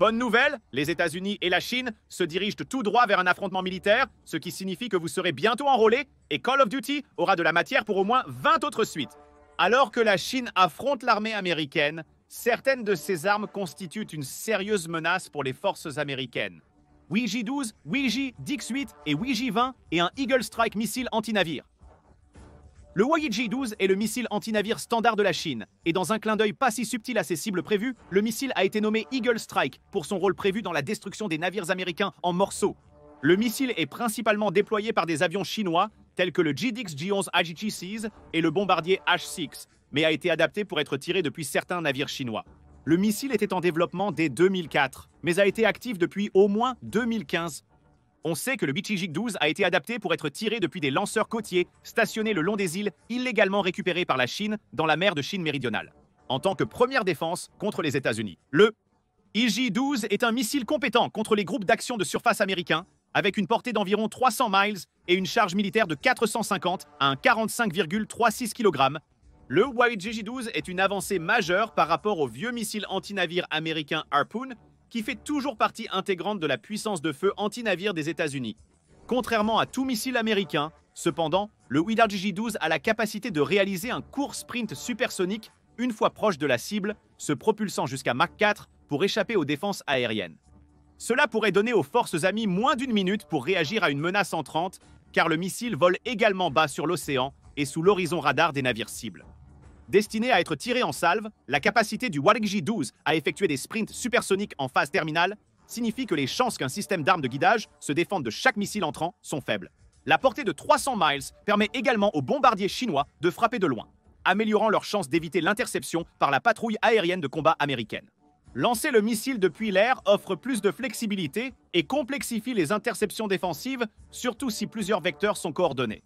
Bonne nouvelle, les États-Unis et la Chine se dirigent tout droit vers un affrontement militaire, ce qui signifie que vous serez bientôt enrôlés et Call of Duty aura de la matière pour au moins 20 autres suites. Alors que la Chine affronte l'armée américaine, certaines de ces armes constituent une sérieuse menace pour les forces américaines. WJ-12, WJ-DX-8 et WJ-20 et un Eagle Strike missile anti-navire. Le WJ-12 est le missile anti-navire standard de la Chine, et dans un clin d'œil pas si subtil à ses cibles prévues, le missile a été nommé Eagle Strike pour son rôle prévu dans la destruction des navires américains en morceaux. Le missile est principalement déployé par des avions chinois, tels que le GDX J-11 IGT-6 et le bombardier H-6, mais a été adapté pour être tiré depuis certains navires chinois. Le missile était en développement dès 2004, mais a été actif depuis au moins 2015. On sait que le WJ-12 a été adapté pour être tiré depuis des lanceurs côtiers stationnés le long des îles illégalement récupérées par la Chine dans la mer de Chine méridionale, en tant que première défense contre les États-Unis. Le WJ-12 est un missile compétent contre les groupes d'action de surface américains, avec une portée d'environ 300 miles et une charge militaire de 450 à 45,36 kg. Le WJ-12 est une avancée majeure par rapport au vieux missile anti-navire américain Harpoon, qui fait toujours partie intégrante de la puissance de feu anti-navire des États-Unis. Contrairement à tout missile américain, cependant, le WJ-12 a la capacité de réaliser un court sprint supersonique une fois proche de la cible, se propulsant jusqu'à Mach 4 pour échapper aux défenses aériennes. Cela pourrait donner aux forces amies moins d'une minute pour réagir à une menace entrante, car le missile vole également bas sur l'océan et sous l'horizon radar des navires cibles. Destiné à être tiré en salve, la capacité du WJ-12 à effectuer des sprints supersoniques en phase terminale signifie que les chances qu'un système d'armes de guidage se défende de chaque missile entrant sont faibles. La portée de 300 miles permet également aux bombardiers chinois de frapper de loin, améliorant leurs chances d'éviter l'interception par la patrouille aérienne de combat américaine. Lancer le missile depuis l'air offre plus de flexibilité et complexifie les interceptions défensives, surtout si plusieurs vecteurs sont coordonnés.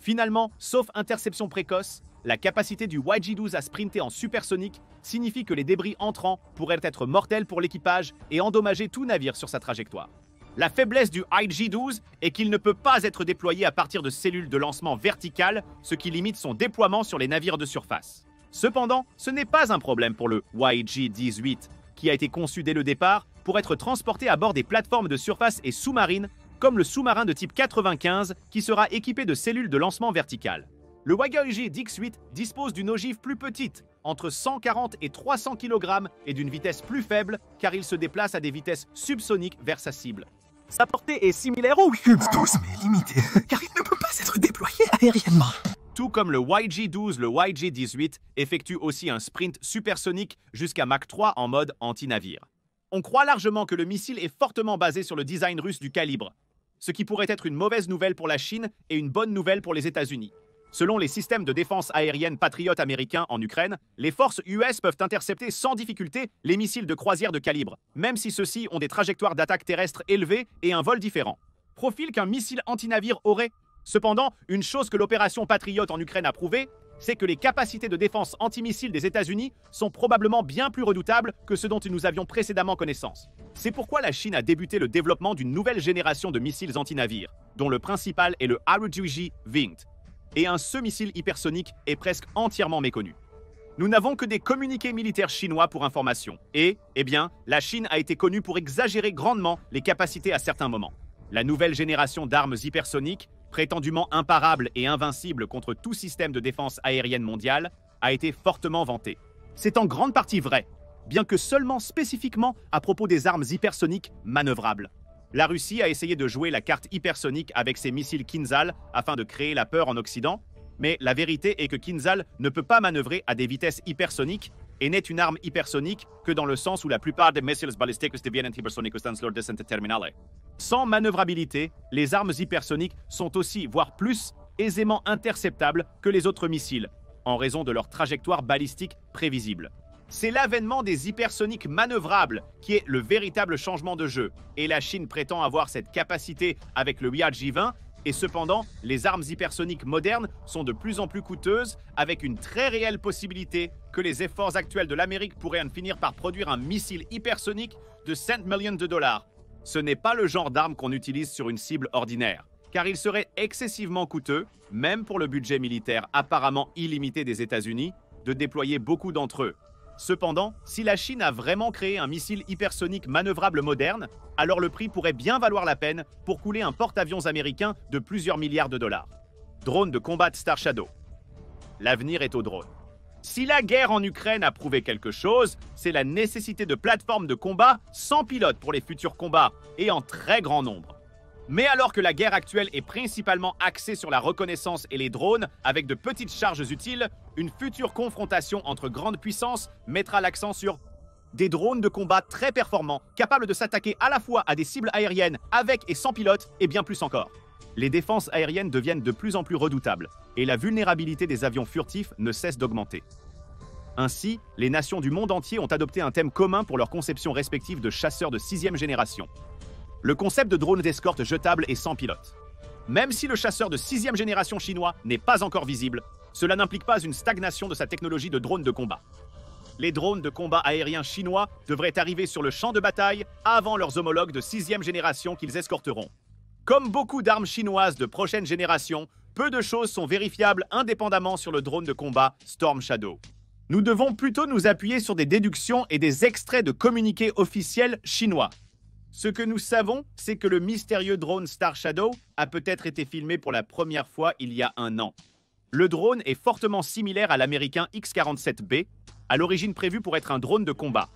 Finalement, sauf interception précoce, la capacité du WJ-12 à sprinter en supersonique signifie que les débris entrants pourraient être mortels pour l'équipage et endommager tout navire sur sa trajectoire. La faiblesse du IG-12 est qu'il ne peut pas être déployé à partir de cellules de lancement verticales, ce qui limite son déploiement sur les navires de surface. Cependant, ce n'est pas un problème pour le WJ-18, qui a été conçu dès le départ pour être transporté à bord des plateformes de surface et sous-marines, comme le sous-marin de type 95 qui sera équipé de cellules de lancement verticales. Le WJ-DX-8 dispose d'une ogive plus petite, entre 140 et 300 kg et d'une vitesse plus faible car il se déplace à des vitesses subsoniques vers sa cible. Sa portée est similaire au WJ-12 mais limitée, car il ne peut pas être déployé aériennement. Tout comme le WJ-12, le WJ-18 effectue aussi un sprint supersonique jusqu'à Mach 3 en mode anti-navire. On croit largement que le missile est fortement basé sur le design russe du calibre, ce qui pourrait être une mauvaise nouvelle pour la Chine et une bonne nouvelle pour les États-Unis. Selon les systèmes de défense aérienne Patriot américains en Ukraine, les forces US peuvent intercepter sans difficulté les missiles de croisière de calibre, même si ceux-ci ont des trajectoires d'attaque terrestre élevées et un vol différent. Profil qu'un missile anti-navire aurait. Cependant, une chose que l'opération Patriot en Ukraine a prouvé, c'est que les capacités de défense antimissile des États-Unis sont probablement bien plus redoutables que ce dont nous avions précédemment connaissance. C'est pourquoi la Chine a débuté le développement d'une nouvelle génération de missiles anti-navires, dont le principal est le RUJ-20. Et un missile hypersonique est presque entièrement méconnu. Nous n'avons que des communiqués militaires chinois pour information. Et, la Chine a été connue pour exagérer grandement les capacités à certains moments. La nouvelle génération d'armes hypersoniques, prétendument imparables et invincibles contre tout système de défense aérienne mondiale, a été fortement vantée. C'est en grande partie vrai, bien que seulement spécifiquement à propos des armes hypersoniques manœuvrables. La Russie a essayé de jouer la carte hypersonique avec ses missiles Kinzhal afin de créer la peur en Occident, mais la vérité est que Kinzhal ne peut pas manœuvrer à des vitesses hypersoniques et n'est une arme hypersonique que dans le sens où la plupart des missiles balistiques deviennent hypersoniques dans leur descente terminale. Sans manœuvrabilité, les armes hypersoniques sont aussi, voire plus, aisément interceptables que les autres missiles, en raison de leur trajectoire balistique prévisible. C'est l'avènement des hypersoniques manœuvrables qui est le véritable changement de jeu, et la Chine prétend avoir cette capacité avec le WJ-20, et cependant, les armes hypersoniques modernes sont de plus en plus coûteuses, avec une très réelle possibilité que les efforts actuels de l'Amérique pourraient en finir par produire un missile hypersonique de 100 millions de dollars. Ce n'est pas le genre d'arme qu'on utilise sur une cible ordinaire, car il serait excessivement coûteux, même pour le budget militaire apparemment illimité des États-Unis, de déployer beaucoup d'entre eux. Cependant, si la Chine a vraiment créé un missile hypersonique manœuvrable moderne, alors le prix pourrait bien valoir la peine pour couler un porte-avions américain de plusieurs milliards de dollars. Drone de combat Star Shadow. L'avenir est au drone. Si la guerre en Ukraine a prouvé quelque chose, c'est la nécessité de plateformes de combat sans pilote pour les futurs combats, et en très grand nombre. Mais alors que la guerre actuelle est principalement axée sur la reconnaissance et les drones, avec de petites charges utiles, une future confrontation entre grandes puissances mettra l'accent sur des drones de combat très performants, capables de s'attaquer à la fois à des cibles aériennes avec et sans pilote, et bien plus encore. Les défenses aériennes deviennent de plus en plus redoutables, et la vulnérabilité des avions furtifs ne cesse d'augmenter. Ainsi, les nations du monde entier ont adopté un thème commun pour leur conception respective de chasseurs de 6e génération. Le concept de drone d'escorte jetable et sans pilote. Même si le chasseur de 6e génération chinois n'est pas encore visible, cela n'implique pas une stagnation de sa technologie de drone de combat. Les drones de combat aériens chinois devraient arriver sur le champ de bataille avant leurs homologues de 6e génération qu'ils escorteront. Comme beaucoup d'armes chinoises de prochaine génération, peu de choses sont vérifiables indépendamment sur le drone de combat Storm Shadow. Nous devons plutôt nous appuyer sur des déductions et des extraits de communiqués officiels chinois. Ce que nous savons, c'est que le mystérieux drone Star Shadow a peut-être été filmé pour la première fois il y a un an. Le drone est fortement similaire à l'américain X-47B, à l'origine prévu pour être un drone de combat.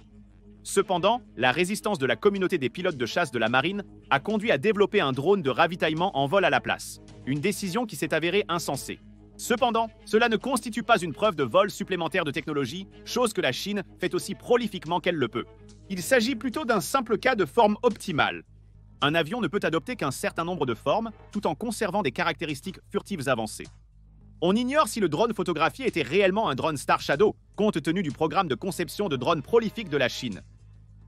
Cependant, la résistance de la communauté des pilotes de chasse de la marine a conduit à développer un drone de ravitaillement en vol à la place, une décision qui s'est avérée insensée. Cependant, cela ne constitue pas une preuve de vol supplémentaire de technologie, chose que la Chine fait aussi prolifiquement qu'elle le peut. Il s'agit plutôt d'un simple cas de forme optimale. Un avion ne peut adopter qu'un certain nombre de formes, tout en conservant des caractéristiques furtives avancées. On ignore si le drone photographié était réellement un drone Star Shadow, compte tenu du programme de conception de drones prolifique de la Chine.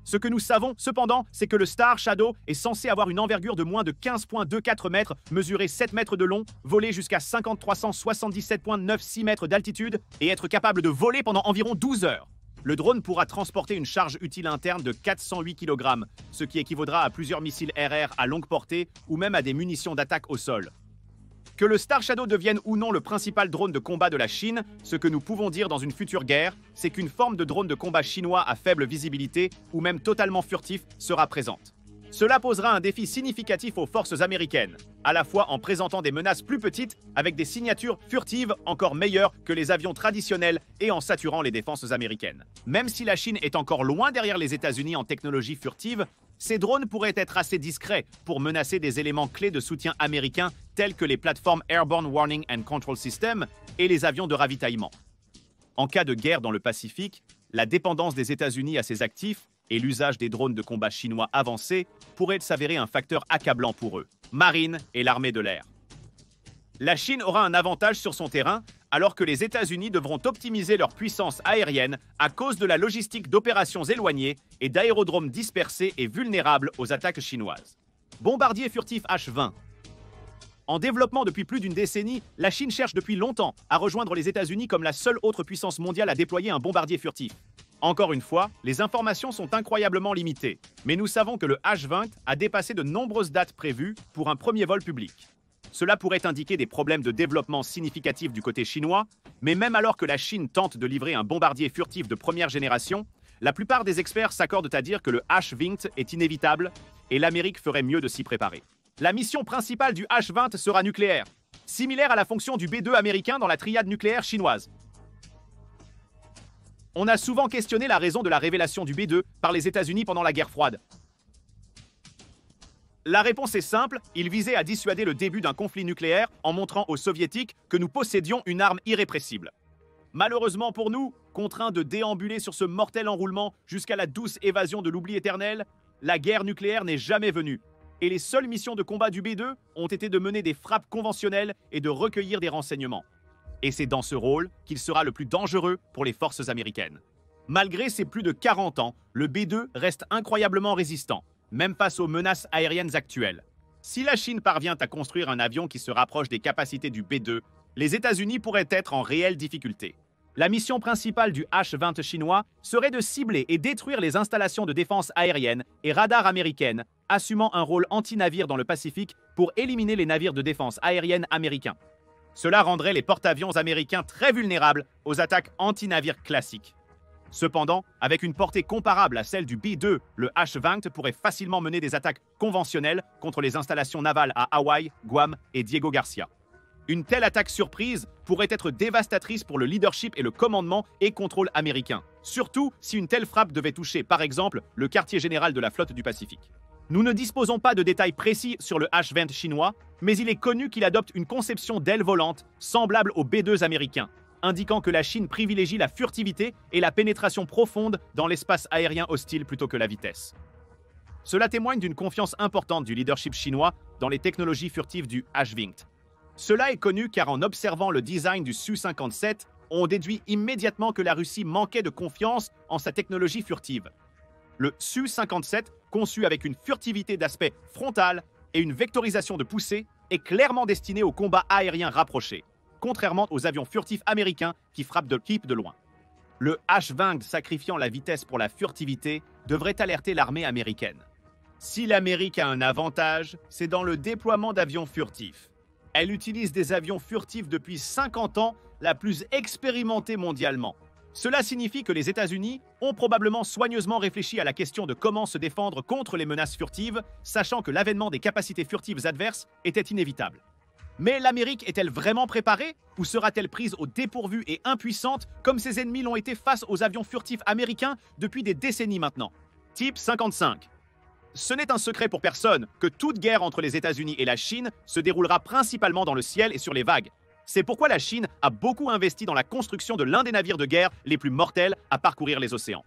Ce que nous savons, cependant, c'est que le Star Shadow est censé avoir une envergure de moins de 15,24 mètres, mesurer 7 mètres de long, voler jusqu'à 5377,96 mètres d'altitude et être capable de voler pendant environ 12 heures. Le drone pourra transporter une charge utile interne de 408 kg, ce qui équivaudra à plusieurs missiles RR à longue portée ou même à des munitions d'attaque au sol. Que le Star Shadow devienne ou non le principal drone de combat de la Chine, ce que nous pouvons dire dans une future guerre, c'est qu'une forme de drone de combat chinois à faible visibilité ou même totalement furtif sera présente. Cela posera un défi significatif aux forces américaines, à la fois en présentant des menaces plus petites avec des signatures furtives encore meilleures que les avions traditionnels et en saturant les défenses américaines. Même si la Chine est encore loin derrière les États-Unis en technologie furtive, ces drones pourraient être assez discrets pour menacer des éléments clés de soutien américains tels que les plateformes Airborne Warning and Control System et les avions de ravitaillement. En cas de guerre dans le Pacifique, la dépendance des États-Unis à ces actifs et l'usage des drones de combat chinois avancés pourrait s'avérer un facteur accablant pour eux, marine et l'armée de l'air. La Chine aura un avantage sur son terrain, alors que les États-Unis devront optimiser leur puissance aérienne à cause de la logistique d'opérations éloignées et d'aérodromes dispersés et vulnérables aux attaques chinoises. Bombardier furtif H-20. En développement depuis plus d'une décennie, la Chine cherche depuis longtemps à rejoindre les États-Unis comme la seule autre puissance mondiale à déployer un bombardier furtif. Encore une fois, les informations sont incroyablement limitées, mais nous savons que le H-20 a dépassé de nombreuses dates prévues pour un premier vol public. Cela pourrait indiquer des problèmes de développement significatifs du côté chinois, mais même alors que la Chine tente de livrer un bombardier furtif de première génération, la plupart des experts s'accordent à dire que le H-20 est inévitable et l'Amérique ferait mieux de s'y préparer. La mission principale du H-20 sera nucléaire, similaire à la fonction du B-2 américain dans la triade nucléaire chinoise. On a souvent questionné la raison de la révélation du B-2 par les États-Unis pendant la guerre froide. La réponse est simple, il visait à dissuader le début d'un conflit nucléaire en montrant aux Soviétiques que nous possédions une arme irrépressible. Malheureusement pour nous, contraints de déambuler sur ce mortel enroulement jusqu'à la douce évasion de l'oubli éternel, la guerre nucléaire n'est jamais venue. Et les seules missions de combat du B-2 ont été de mener des frappes conventionnelles et de recueillir des renseignements. Et c'est dans ce rôle qu'il sera le plus dangereux pour les forces américaines. Malgré ses plus de 40 ans, le B-2 reste incroyablement résistant, même face aux menaces aériennes actuelles. Si la Chine parvient à construire un avion qui se rapproche des capacités du B-2, les États-Unis pourraient être en réelle difficulté. La mission principale du H-20 chinois serait de cibler et détruire les installations de défense aérienne et radars américaines, assumant un rôle anti-navire dans le Pacifique pour éliminer les navires de défense aérienne américains. Cela rendrait les porte-avions américains très vulnérables aux attaques anti-navires classiques. Cependant, avec une portée comparable à celle du B-2, le H-20 pourrait facilement mener des attaques conventionnelles contre les installations navales à Hawaï, Guam et Diego Garcia. Une telle attaque surprise pourrait être dévastatrice pour le leadership et le commandement et contrôle américains, surtout si une telle frappe devait toucher, par exemple, le quartier général de la flotte du Pacifique. Nous ne disposons pas de détails précis sur le H-20 chinois, mais il est connu qu'il adopte une conception d'aile volante semblable au B-2 américain, indiquant que la Chine privilégie la furtivité et la pénétration profonde dans l'espace aérien hostile plutôt que la vitesse. Cela témoigne d'une confiance importante du leadership chinois dans les technologies furtives du H-20. Cela est connu car en observant le design du Su-57, on déduit immédiatement que la Russie manquait de confiance en sa technologie furtive. Le Su-57, conçu avec une furtivité d'aspect frontal et une vectorisation de poussée, est clairement destiné au combat aérien rapproché, contrairement aux avions furtifs américains qui frappent de type de loin. Le H-20 sacrifiant la vitesse pour la furtivité devrait alerter l'armée américaine. Si l'Amérique a un avantage, c'est dans le déploiement d'avions furtifs. Elle utilise des avions furtifs depuis 50 ans, la plus expérimentée mondialement. Cela signifie que les États-Unis ont probablement soigneusement réfléchi à la question de comment se défendre contre les menaces furtives, sachant que l'avènement des capacités furtives adverses était inévitable. Mais l'Amérique est-elle vraiment préparée ou sera-t-elle prise au dépourvu et impuissante comme ses ennemis l'ont été face aux avions furtifs américains depuis des décennies maintenant? Type 55. Ce n'est un secret pour personne que toute guerre entre les États-Unis et la Chine se déroulera principalement dans le ciel et sur les vagues. C'est pourquoi la Chine a beaucoup investi dans la construction de l'un des navires de guerre les plus mortels à parcourir les océans.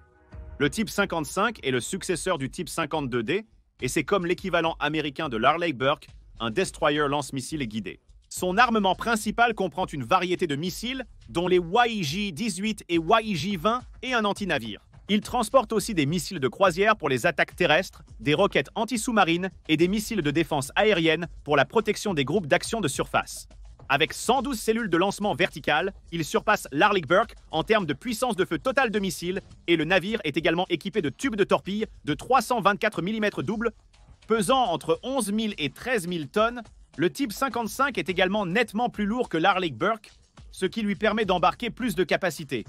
Le type 55 est le successeur du type 52D et c'est comme l'équivalent américain de l'Arleigh Burke, un destroyer lance-missiles guidé. Son armement principal comprend une variété de missiles, dont les YJ-18 et YJ-20 et un anti-navire. Il transporte aussi des missiles de croisière pour les attaques terrestres, des roquettes anti-sous-marines et des missiles de défense aérienne pour la protection des groupes d'action de surface. Avec 112 cellules de lancement verticales, il surpasse l'Arleigh Burke en termes de puissance de feu totale de missiles et le navire est également équipé de tubes de torpille de 324 mm double, pesant entre 11 000 et 13 000 tonnes. Le type 55 est également nettement plus lourd que l'Arleigh Burke, ce qui lui permet d'embarquer plus de capacité.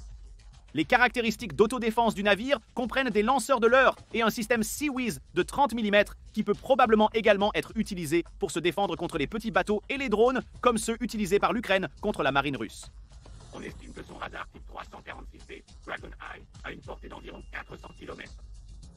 Les caractéristiques d'autodéfense du navire comprennent des lanceurs de leurre et un système Seawiz de 30 mm qui peut probablement également être utilisé pour se défendre contre les petits bateaux et les drones comme ceux utilisés par l'Ukraine contre la marine russe. On estime que son radar type 346B, Dragon Eye, a une portée d'environ 400 km.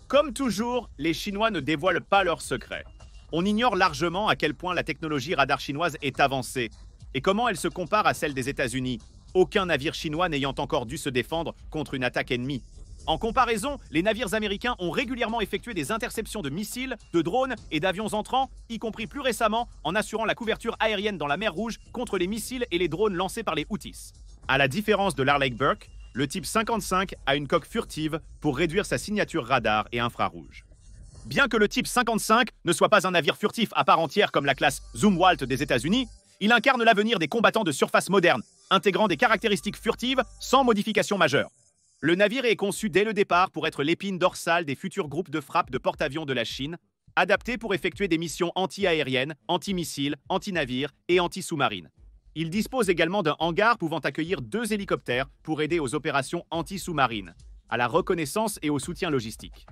Comme toujours, les Chinois ne dévoilent pas leurs secrets. On ignore largement à quel point la technologie radar chinoise est avancée et comment elle se compare à celle des États-Unis. Aucun navire chinois n'ayant encore dû se défendre contre une attaque ennemie. En comparaison, les navires américains ont régulièrement effectué des interceptions de missiles, de drones et d'avions entrants, y compris plus récemment en assurant la couverture aérienne dans la mer Rouge contre les missiles et les drones lancés par les Houthis. À la différence de l'Arleigh Burke, le type 55 a une coque furtive pour réduire sa signature radar et infrarouge. Bien que le type 55 ne soit pas un navire furtif à part entière comme la classe Zumwalt des États-Unis, il incarne l'avenir des combattants de surface moderne, intégrant des caractéristiques furtives sans modification majeure. Le navire est conçu dès le départ pour être l'épine dorsale des futurs groupes de frappe de porte-avions de la Chine, adapté pour effectuer des missions anti-aériennes, anti-missiles, anti-navires et anti-sous-marines. Il dispose également d'un hangar pouvant accueillir 2 hélicoptères pour aider aux opérations anti-sous-marines, à la reconnaissance et au soutien logistique.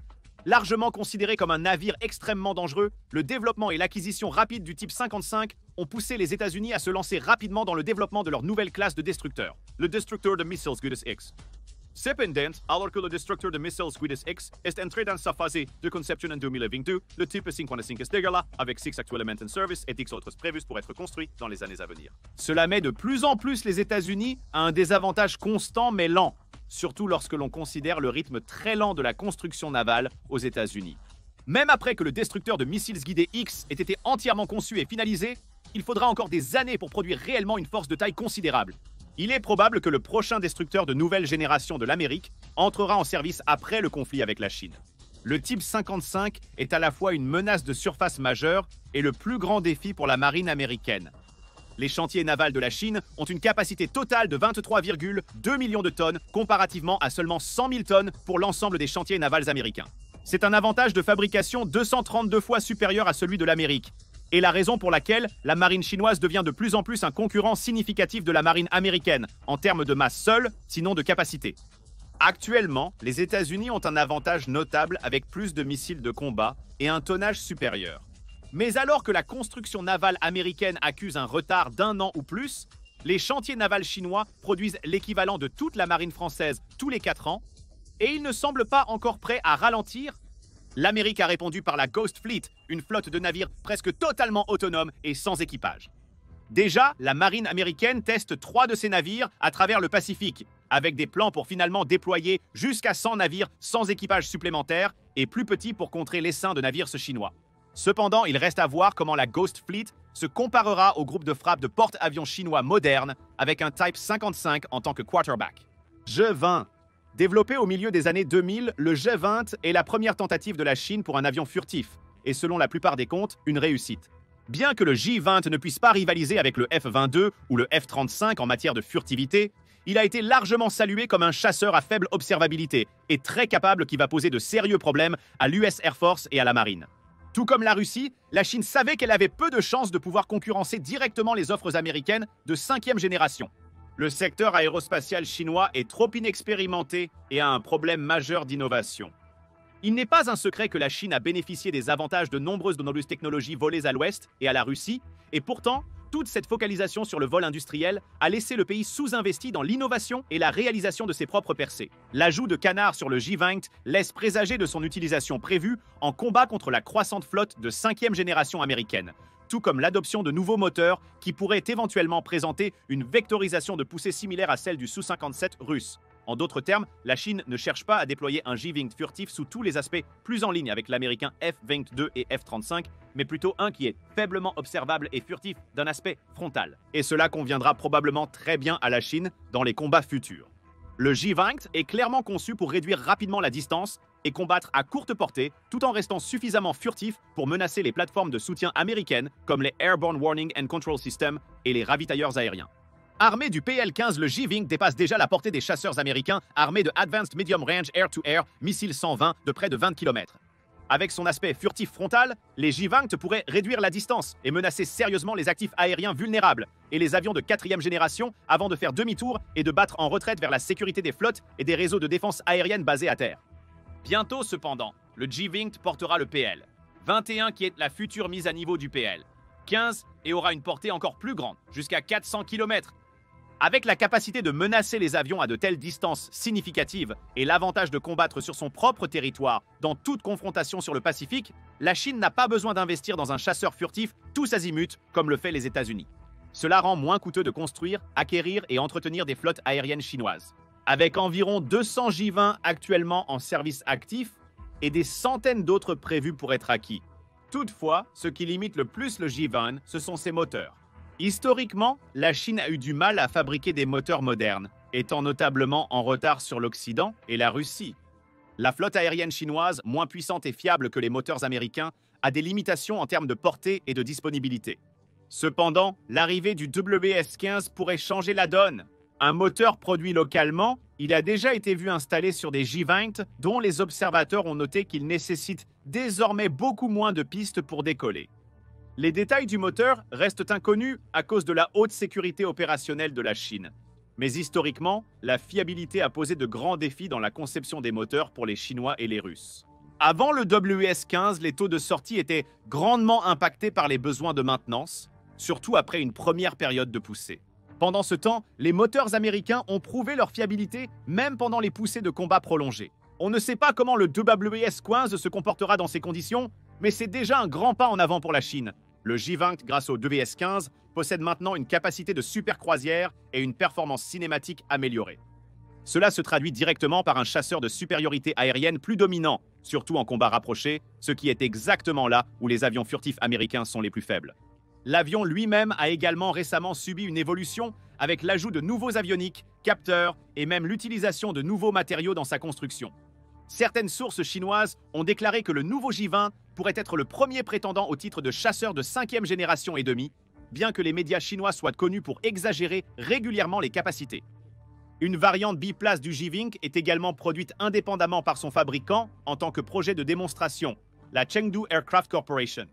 Largement considéré comme un navire extrêmement dangereux, le développement et l'acquisition rapide du type 55 ont poussé les États-Unis à se lancer rapidement dans le développement de leur nouvelle classe de destructeurs, le Destructor de Missiles Scutis X. Cependant, alors que le Destructor de Missiles Scutis X est entré dans sa phase de conception en 2022, le type 55 est là, avec 6 actuellement en service et 10 autres prévus pour être construits dans les années à venir. Cela met de plus en plus les États-Unis à un désavantage constant mais lent, surtout lorsque l'on considère le rythme très lent de la construction navale aux États-Unis. Même après que le destructeur de missiles guidés X ait été entièrement conçu et finalisé, il faudra encore des années pour produire réellement une force de taille considérable. Il est probable que le prochain destructeur de nouvelle génération de l'Amérique entrera en service après le conflit avec la Chine. Le type 55 est à la fois une menace de surface majeure et le plus grand défi pour la marine américaine. Les chantiers navals de la Chine ont une capacité totale de 23,2 millions de tonnes comparativement à seulement 100 000 tonnes pour l'ensemble des chantiers navals américains. C'est un avantage de fabrication 232 fois supérieur à celui de l'Amérique, et la raison pour laquelle la marine chinoise devient de plus en plus un concurrent significatif de la marine américaine, en termes de masse seule, sinon de capacité. Actuellement, les États-Unis ont un avantage notable avec plus de missiles de combat et un tonnage supérieur. Mais alors que la construction navale américaine accuse un retard d'1 an ou plus, les chantiers navals chinois produisent l'équivalent de toute la marine française tous les 4 ans, et ils ne semblent pas encore prêts à ralentir. L'Amérique a répondu par la Ghost Fleet, une flotte de navires presque totalement autonome et sans équipage. Déjà, la marine américaine teste 3 de ses navires à travers le Pacifique, avec des plans pour finalement déployer jusqu'à 100 navires sans équipage supplémentaire et plus petits pour contrer l'essaim de navires chinois. Cependant, il reste à voir comment la Ghost Fleet se comparera au groupe de frappe de porte-avions chinois moderne avec un Type 55 en tant que quarterback. J-20. Développé au milieu des années 2000, le J-20 est la première tentative de la Chine pour un avion furtif, et selon la plupart des comptes, une réussite. Bien que le J-20 ne puisse pas rivaliser avec le F-22 ou le F-35 en matière de furtivité, il a été largement salué comme un chasseur à faible observabilité et très capable qui va poser de sérieux problèmes à l'US Air Force et à la marine. Tout comme la Russie, la Chine savait qu'elle avait peu de chances de pouvoir concurrencer directement les offres américaines de 5e génération. Le secteur aérospatial chinois est trop inexpérimenté et a un problème majeur d'innovation. Il n'est pas un secret que la Chine a bénéficié des avantages de nombreuses technologies volées à l'Ouest et à la Russie, et pourtant, toute cette focalisation sur le vol industriel a laissé le pays sous-investi dans l'innovation et la réalisation de ses propres percées. L'ajout de canards sur le J-20 laisse présager de son utilisation prévue en combat contre la croissante flotte de 5e génération américaine, tout comme l'adoption de nouveaux moteurs qui pourraient éventuellement présenter une vectorisation de poussée similaire à celle du Su-57 russe. En d'autres termes, la Chine ne cherche pas à déployer un J-20 furtif sous tous les aspects plus en ligne avec l'américain F-22 et F-35, mais plutôt un qui est faiblement observable et furtif d'un aspect frontal. Et cela conviendra probablement très bien à la Chine dans les combats futurs. Le J-20 est clairement conçu pour réduire rapidement la distance et combattre à courte portée tout en restant suffisamment furtif pour menacer les plateformes de soutien américaines comme les Airborne Warning and Control System et les ravitailleurs aériens. Armé du PL-15, le J-20 dépasse déjà la portée des chasseurs américains armés de Advanced Medium Range Air-to-Air Missile 120 de près de 20 km. Avec son aspect furtif frontal, les J-20 pourraient réduire la distance et menacer sérieusement les actifs aériens vulnérables et les avions de 4e génération avant de faire demi-tour et de battre en retraite vers la sécurité des flottes et des réseaux de défense aérienne basés à terre. Bientôt cependant, le J-20 portera le PL, 21 qui est la future mise à niveau du PL, 15 et aura une portée encore plus grande, jusqu'à 400 km. Avec la capacité de menacer les avions à de telles distances significatives et l'avantage de combattre sur son propre territoire dans toute confrontation sur le Pacifique, la Chine n'a pas besoin d'investir dans un chasseur furtif tous azimuts comme le fait les États-Unis. Cela rend moins coûteux de construire, acquérir et entretenir des flottes aériennes chinoises. Avec environ 200 J-20 actuellement en service actif et des centaines d'autres prévus pour être acquis. Toutefois, ce qui limite le plus le J-20, ce sont ses moteurs. Historiquement, la Chine a eu du mal à fabriquer des moteurs modernes, étant notablement en retard sur l'Occident et la Russie. La flotte aérienne chinoise, moins puissante et fiable que les moteurs américains, a des limitations en termes de portée et de disponibilité. Cependant, l'arrivée du WS-15 pourrait changer la donne. Un moteur produit localement, il a déjà été vu installé sur des J-20 dont les observateurs ont noté qu'il nécessite désormais beaucoup moins de pistes pour décoller. Les détails du moteur restent inconnus à cause de la haute sécurité opérationnelle de la Chine. Mais historiquement, la fiabilité a posé de grands défis dans la conception des moteurs pour les Chinois et les Russes. Avant le WS-15, les taux de sortie étaient grandement impactés par les besoins de maintenance, surtout après une première période de poussée. Pendant ce temps, les moteurs américains ont prouvé leur fiabilité même pendant les poussées de combat prolongées. On ne sait pas comment le WS-15 se comportera dans ces conditions, mais c'est déjà un grand pas en avant pour la Chine. Le J-20, grâce au WS-15, possède maintenant une capacité de supercroisière et une performance cinématique améliorée. Cela se traduit directement par un chasseur de supériorité aérienne plus dominant, surtout en combat rapproché, ce qui est exactement là où les avions furtifs américains sont les plus faibles. L'avion lui-même a également récemment subi une évolution avec l'ajout de nouveaux avioniques, capteurs et même l'utilisation de nouveaux matériaux dans sa construction. Certaines sources chinoises ont déclaré que le nouveau J-20 pourrait être le premier prétendant au titre de chasseur de 5e génération et demi, bien que les médias chinois soient connus pour exagérer régulièrement les capacités. Une variante biplace du J-20 est également produite indépendamment par son fabricant en tant que projet de démonstration, la Chengdu Aircraft Corporation.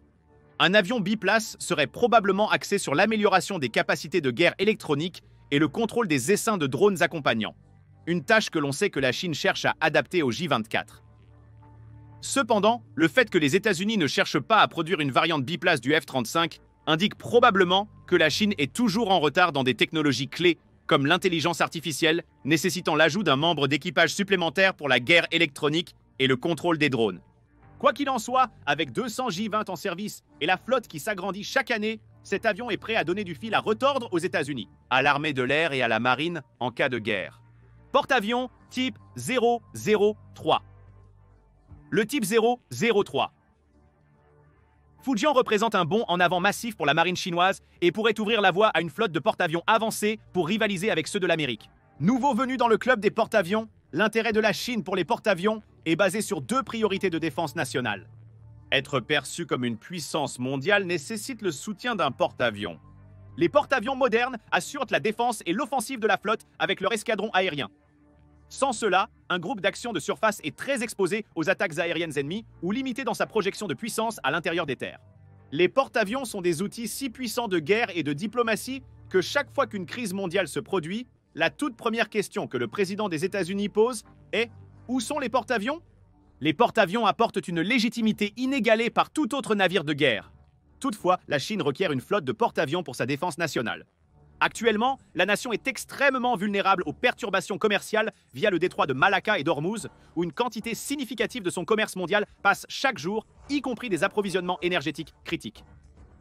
Un avion biplace serait probablement axé sur l'amélioration des capacités de guerre électronique et le contrôle des essaims de drones accompagnants. une tâche que l'on sait que la Chine cherche à adapter au J-24. Cependant, le fait que les États-Unis ne cherchent pas à produire une variante biplace du F-35 indique probablement que la Chine est toujours en retard dans des technologies clés comme l'intelligence artificielle, nécessitant l'ajout d'un membre d'équipage supplémentaire pour la guerre électronique et le contrôle des drones. Quoi qu'il en soit, avec 200 J-20 en service et la flotte qui s'agrandit chaque année, cet avion est prêt à donner du fil à retordre aux États-Unis, à l'armée de l'air et à la marine en cas de guerre. Porte-avions type 003. Le type 003. Fujian représente un bond en avant massif pour la marine chinoise et pourrait ouvrir la voie à une flotte de porte-avions avancés pour rivaliser avec ceux de l'Amérique. Nouveau venu dans le club des porte-avions, l'intérêt de la Chine pour les porte-avions est basé sur deux priorités de défense nationale. Être perçu comme une puissance mondiale nécessite le soutien d'un porte-avions. Les porte-avions modernes assurent la défense et l'offensive de la flotte avec leur escadron aérien. Sans cela, un groupe d'action de surface est très exposé aux attaques aériennes ennemies ou limité dans sa projection de puissance à l'intérieur des terres. Les porte-avions sont des outils si puissants de guerre et de diplomatie que chaque fois qu'une crise mondiale se produit, la toute première question que le président des États-Unis pose est « Où sont les porte-avions ?» Les porte-avions apportent une légitimité inégalée par tout autre navire de guerre. Toutefois, la Chine requiert une flotte de porte-avions pour sa défense nationale. Actuellement, la nation est extrêmement vulnérable aux perturbations commerciales via le détroit de Malacca et d'Ormuz, où une quantité significative de son commerce mondial passe chaque jour, y compris des approvisionnements énergétiques critiques.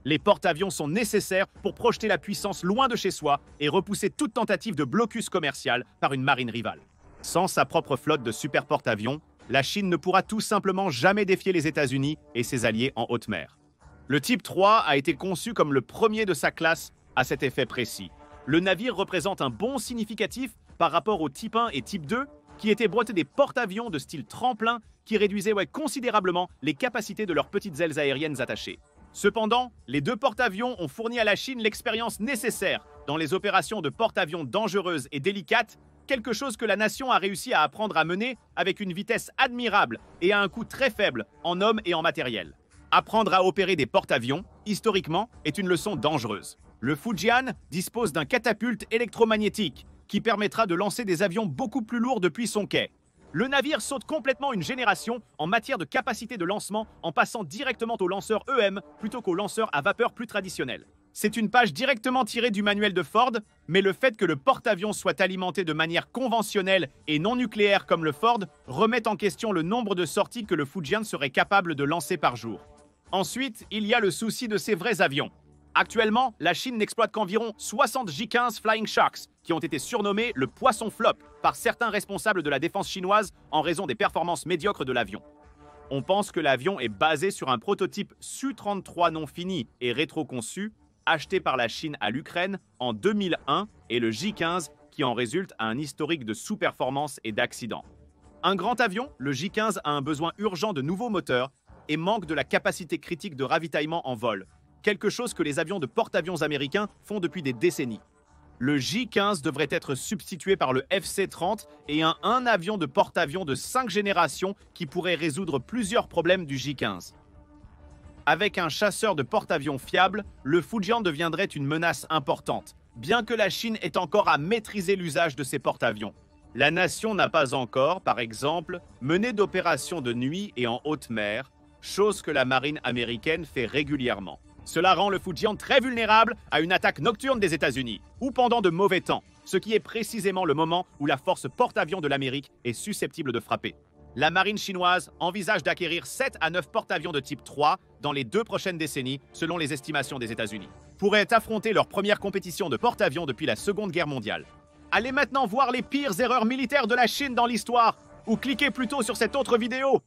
Les porte-avions sont nécessaires pour projeter la puissance loin de chez soi et repousser toute tentative de blocus commercial par une marine rivale. Sans sa propre flotte de super porte-avions, la Chine ne pourra tout simplement jamais défier les États-Unis et ses alliés en haute mer. Le type 3 a été conçu comme le premier de sa classe à cet effet précis. Le navire représente un bond significatif par rapport au type 1 et type 2, qui étaient dotés des porte-avions de style tremplin qui réduisaient considérablement les capacités de leurs petites ailes aériennes attachées. Cependant, les deux porte-avions ont fourni à la Chine l'expérience nécessaire dans les opérations de porte-avions dangereuses et délicates, quelque chose que la nation a réussi à apprendre à mener avec une vitesse admirable et à un coût très faible en hommes et en matériel. Apprendre à opérer des porte-avions, historiquement, est une leçon dangereuse. Le Fujian dispose d'un catapulte électromagnétique qui permettra de lancer des avions beaucoup plus lourds depuis son quai. Le navire saute complètement une génération en matière de capacité de lancement en passant directement au lanceur EM plutôt qu'au lanceur à vapeur plus traditionnel. C'est une page directement tirée du manuel de Ford, mais le fait que le porte-avions soit alimenté de manière conventionnelle et non nucléaire comme le Ford remet en question le nombre de sorties que le Fujian serait capable de lancer par jour. Ensuite, il y a le souci de ces vrais avions. Actuellement, la Chine n'exploite qu'environ 60 J-15 Flying Sharks, qui ont été surnommés le poisson flop par certains responsables de la défense chinoise en raison des performances médiocres de l'avion. On pense que l'avion est basé sur un prototype Su-33 non fini et rétro-conçu, acheté par la Chine à l'Ukraine en 2001, et le J-15 qui en résulte a un historique de sous-performance et d'accidents. Un grand avion, le J-15 a un besoin urgent de nouveaux moteurs et manque de la capacité critique de ravitaillement en vol, quelque chose que les avions de porte-avions américains font depuis des décennies. Le J-15 devrait être substitué par le FC-30 et un avion de porte-avions de 5 générations qui pourrait résoudre plusieurs problèmes du J-15. Avec un chasseur de porte-avions fiable, le Fujian deviendrait une menace importante, bien que la Chine ait encore à maîtriser l'usage de ses porte-avions. La nation n'a pas encore, par exemple, mené d'opérations de nuit et en haute mer, chose que la marine américaine fait régulièrement. Cela rend le Fujian très vulnérable à une attaque nocturne des États-Unis, ou pendant de mauvais temps, ce qui est précisément le moment où la force porte-avions de l'Amérique est susceptible de frapper. La marine chinoise envisage d'acquérir 7 à 9 porte-avions de type 3 dans les 2 prochaines décennies, selon les estimations des États-Unis. Pourraient affronter leur première compétition de porte-avions depuis la Seconde Guerre mondiale. Allez maintenant voir les pires erreurs militaires de la Chine dans l'histoire, ou cliquez plutôt sur cette autre vidéo.